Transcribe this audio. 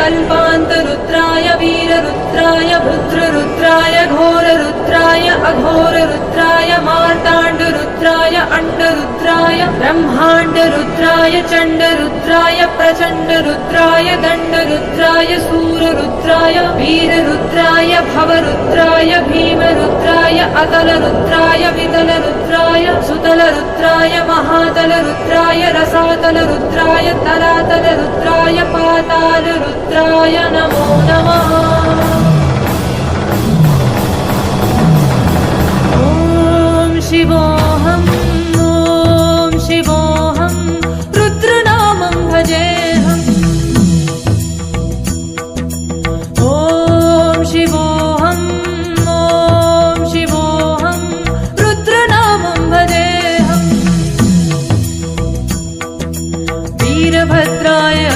कल्पान्तरुद्राय वीररुद्राय भद्ररुद्राय घोररुद्राय अघोररुद्राय मार्ताण्डरुद्राय अण्डरुद्राय ब्रह्माण्डरुद्राय चण्डरुद्राय प्रचण्डरुद्राय दण्डरुद्राय सूररुद्राय वीररुद्राय भवरुद्राय भीमरुद्राय अतलरुद्राय वितलरुद्राय सुतलरुद्राय महातलरुद्राय रसातलरुद्राय तलातलरुद्राय पातालरुद्राय नमो नमः। ॐ शिवो